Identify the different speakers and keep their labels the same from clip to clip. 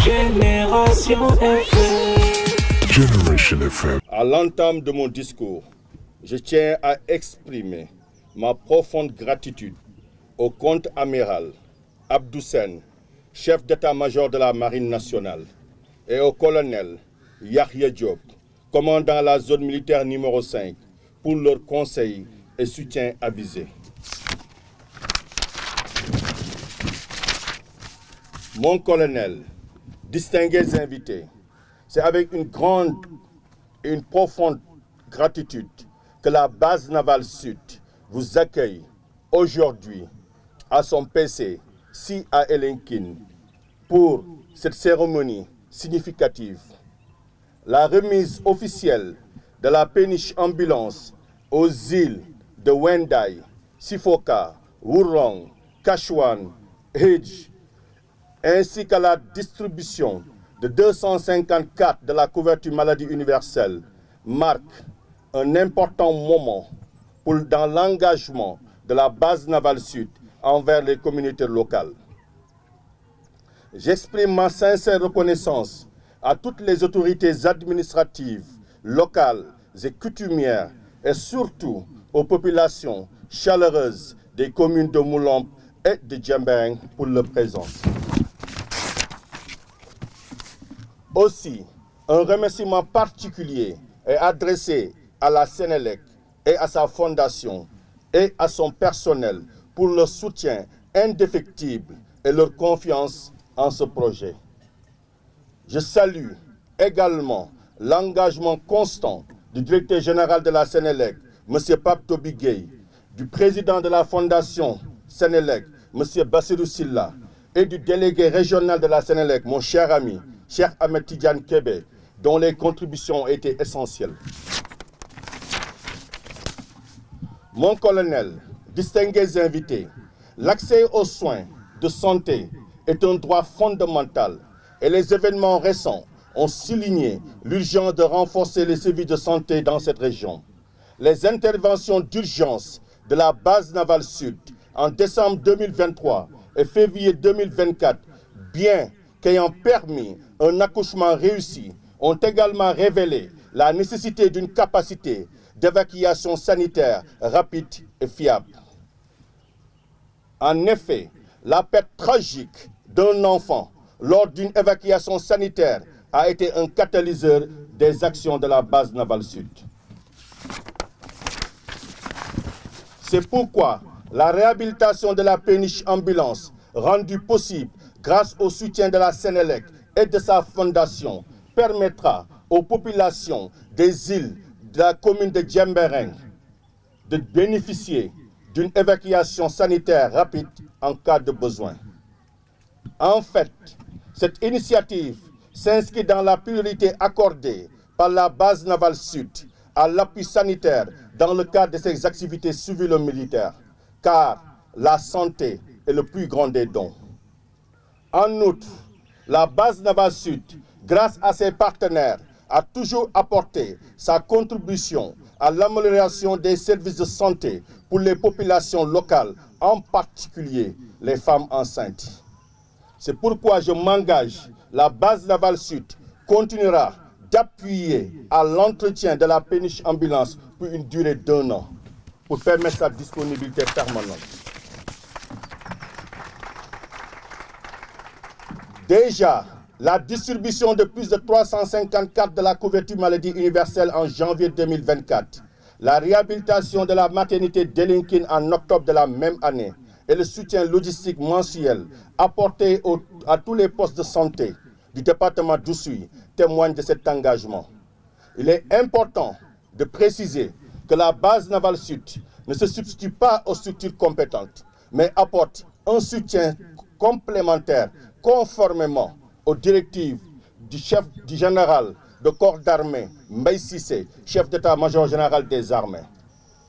Speaker 1: Génération FM.
Speaker 2: Generation FM.
Speaker 3: À l'entame de mon discours, je tiens à exprimer ma profonde gratitude au contre-amiral Abdou Sène, chef d'état-major de la Marine nationale, et au colonel Yahya Diop, commandant la zone militaire numéro 5, pour leurs conseils et soutien avisé. Mon colonel, distingués invités, c'est avec une grande et une profonde gratitude que la base navale sud vous accueille aujourd'hui à son PC, ici à Elinkine, pour cette cérémonie significative. La remise officielle de la péniche ambulance aux îles de Wendai, Sifoka, Wurong, Kachouan, Hedj, ainsi qu'à la distribution de 254 de la couverture maladie universelle marque un important moment dans l'engagement de la base navale sud envers les communautés locales. J'exprime ma sincère reconnaissance à toutes les autorités administratives, locales et coutumières et surtout aux populations chaleureuses des communes de Moulamp et de Djembering pour leur présence. Aussi, un remerciement particulier est adressé à la Sénélec et à sa fondation et à son personnel pour leur soutien indéfectible et leur confiance en ce projet. Je salue également l'engagement constant du directeur général de la Sénélec, M. Pape Toby Gueye, du président de la fondation Sénélec, M. Bassirou Silla, et du délégué régional de la Sénélec, mon cher ami, Cheikh Ahmed Tidiane Kébé, dont les contributions ont été essentielles. Mon colonel, distingués invités, l'accès aux soins de santé est un droit fondamental et les événements récents ont souligné l'urgence de renforcer les services de santé dans cette région. Les interventions d'urgence de la base navale sud en décembre 2023 et février 2024, bien qu'ayant permis un accouchement réussi, ont également révélé la nécessité d'une capacité d'évacuation sanitaire rapide et fiable. En effet, la perte tragique d'un enfant lors d'une évacuation sanitaire a été un catalyseur des actions de la base navale sud. C'est pourquoi la réhabilitation de la péniche ambulance, rendue possible grâce au soutien de la Sénélec et de sa fondation, permettra aux populations des îles de la commune de Djembering de bénéficier d'une évacuation sanitaire rapide en cas de besoin. En fait, cette initiative s'inscrit dans la priorité accordée par la base navale sud à l'appui sanitaire dans le cadre de ses activités civilo-militaires, car la santé est le plus grand des dons. En outre, la base navale sud, grâce à ses partenaires, a toujours apporté sa contribution à l'amélioration des services de santé pour les populations locales, en particulier les femmes enceintes. C'est pourquoi je m'engage, la base navale sud continuera d'appuyer à l'entretien de la péniche ambulance pour une durée d'1 an, pour permettre sa disponibilité permanente. Déjà, la distribution de plus de 354 de la couverture maladie universelle en janvier 2024, la réhabilitation de la maternité d'Elinkine en octobre de la même année et le soutien logistique mensuel apporté à tous les postes de santé du département d'Oussouye témoignent de cet engagement. Il est important de préciser que la base navale sud ne se substitue pas aux structures compétentes, mais apporte un soutien complémentaire conformément aux directives du général de corps d'armée Mbaye Cissé, chef d'état-major général des armées.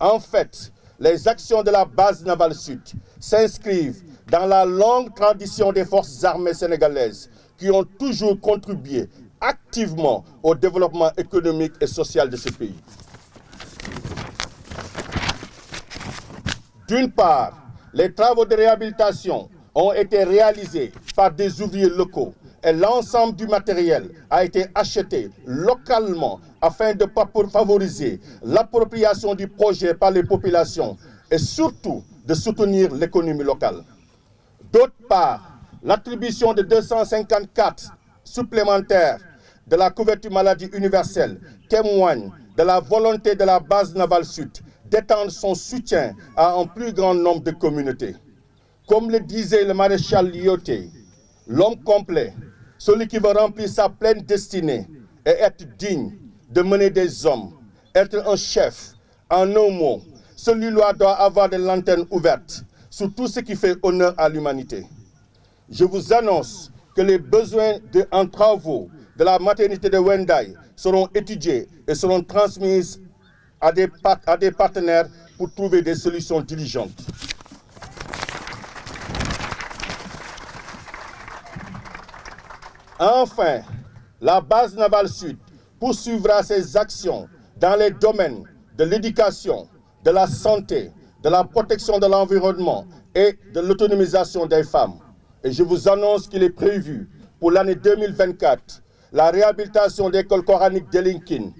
Speaker 3: En fait, les actions de la base navale sud s'inscrivent dans la longue tradition des forces armées sénégalaises qui ont toujours contribué activement au développement économique et social de ce pays. D'une part, les travaux de réhabilitation ont été réalisés par des ouvriers locaux et l'ensemble du matériel a été acheté localement afin de favoriser l'appropriation du projet par les populations et surtout de soutenir l'économie locale. D'autre part, l'attribution de 254 supplémentaires de la couverture maladie universelle témoigne de la volonté de la base navale sud d'étendre son soutien à un plus grand nombre de communautés. Comme le disait le maréchal Lyoté, l'homme complet, celui qui veut remplir sa pleine destinée et être digne de mener des hommes, être un chef, en un mot, celui-là doit avoir des lanternes ouvertes sur tout ce qui fait honneur à l'humanité. Je vous annonce que les besoins en travaux de la maternité de Wendai seront étudiés et seront transmis à des partenaires pour trouver des solutions diligentes. Enfin, la base navale sud poursuivra ses actions dans les domaines de l'éducation, de la santé, de la protection de l'environnement et de l'autonomisation des femmes. Et je vous annonce qu'il est prévu pour l'année 2024 la réhabilitation de l'école coranique de Linkin,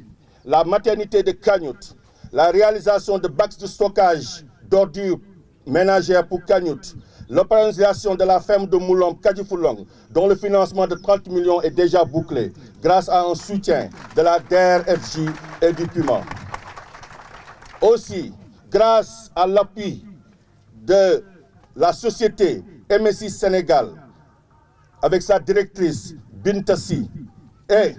Speaker 3: la maternité de Kagnout, la réalisation de bacs de stockage d'ordures ménagères pour Kagnout, l'opérationnalisation de la ferme de Moulom Kadjifoulong, dont le financement de 30 millions est déjà bouclé grâce à un soutien de la DRFJ et du PUMA. Aussi, grâce à l'appui de la société MSI Sénégal, avec sa directrice Bintassi, et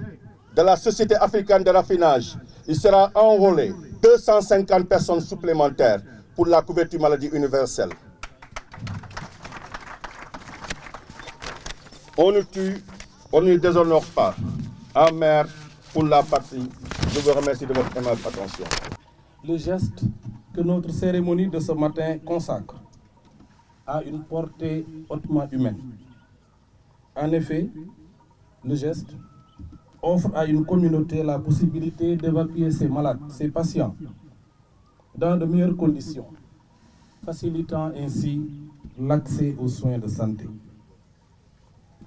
Speaker 3: de la Société africaine de raffinage, il sera enrôlé 250 personnes supplémentaires pour la couverture maladie universelle. On ne tue, on ne déshonore pas. En mer pour la patrie, je vous remercie de votre aimable attention.
Speaker 1: Le geste que notre cérémonie de ce matin consacre a une portée hautement humaine. En effet, le geste offre à une communauté la possibilité d'évacuer ses malades, ses patients, dans de meilleures conditions, facilitant ainsi l'accès aux soins de santé.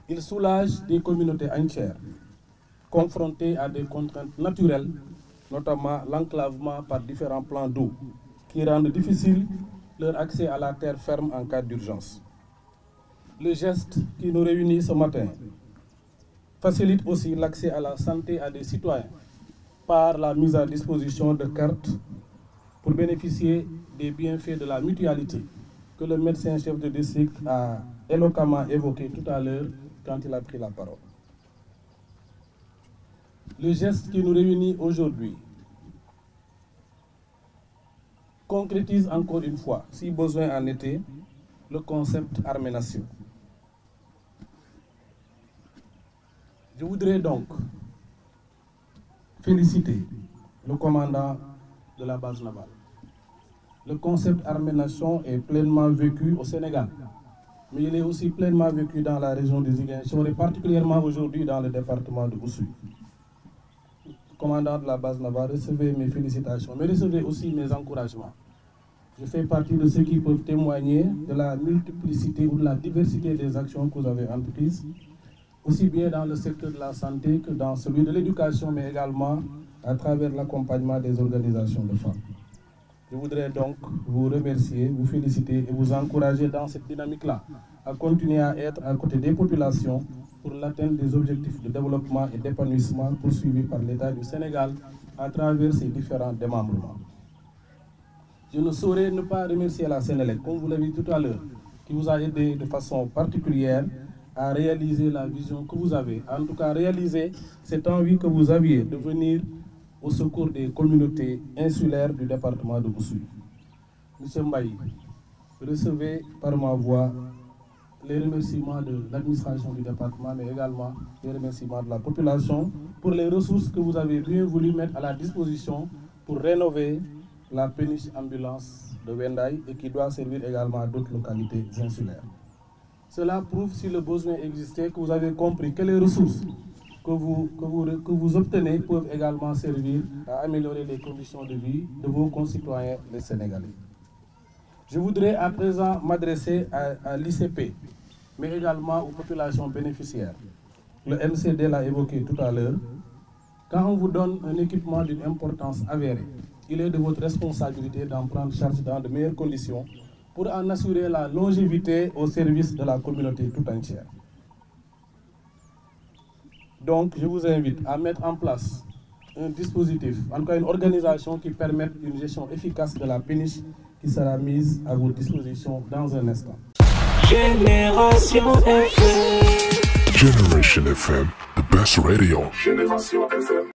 Speaker 1: Il soulage des communautés entières, confrontées à des contraintes naturelles, notamment l'enclavement par différents plans d'eau, qui rendent difficile leur accès à la terre ferme en cas d'urgence. Le geste qui nous réunit ce matin facilite aussi l'accès à la santé à des citoyens par la mise à disposition de cartes pour bénéficier des bienfaits de la mutualité que le médecin-chef de district a éloquemment évoqué tout à l'heure quand il a pris la parole. Le geste qui nous réunit aujourd'hui concrétise encore une fois, si besoin en était, le concept Armée-Nation. Je voudrais donc féliciter le commandant de la base navale. Le concept Armée-Nation est pleinement vécu au Sénégal, mais il est aussi pleinement vécu dans la région des Ziguinchor et particulièrement aujourd'hui dans le département de Oussouye. Commandant de la base navale, recevez mes félicitations, mais recevez aussi mes encouragements. Je fais partie de ceux qui peuvent témoigner de la multiplicité ou de la diversité des actions que vous avez entreprises, aussi bien dans le secteur de la santé que dans celui de l'éducation, mais également à travers l'accompagnement des organisations de femmes. Je voudrais donc vous remercier, vous féliciter et vous encourager dans cette dynamique-là à continuer à être à côté des populations pour l'atteinte des objectifs de développement et d'épanouissement poursuivis par l'État du Sénégal à travers ses différents démembrements. Je ne saurais ne pas remercier la Sénélec, comme vous l'avez dit tout à l'heure, qui vous a aidé de façon particulière à réaliser la vision que vous avez, en tout cas réaliser cette envie que vous aviez de venir au secours des communautés insulaires du département de Oussouye. Monsieur Mbaye, recevez par ma voix les remerciements de l'administration du département, mais également les remerciements de la population pour les ressources que vous avez bien voulu mettre à la disposition pour rénover la péniche ambulance de Wendai et qui doit servir également à d'autres localités insulaires. Cela prouve, si le besoin existait, que vous avez compris que les ressources que vous obtenez peuvent également servir à améliorer les conditions de vie de vos concitoyens les Sénégalais. Je voudrais à présent m'adresser à l'ICP, mais également aux populations bénéficiaires. le MCD l'a évoqué tout à l'heure, quand on vous donne un équipement d'une importance avérée, il est de votre responsabilité d'en prendre charge dans de meilleures conditions pour en assurer la longévité au service de la communauté tout entière. Donc, je vous invite à mettre en place un dispositif, en tout cas une organisation qui permette une gestion efficace de la péniche qui sera mise à votre disposition dans un instant.
Speaker 2: Génération FM. Generation FM, the best radio. Génération FM.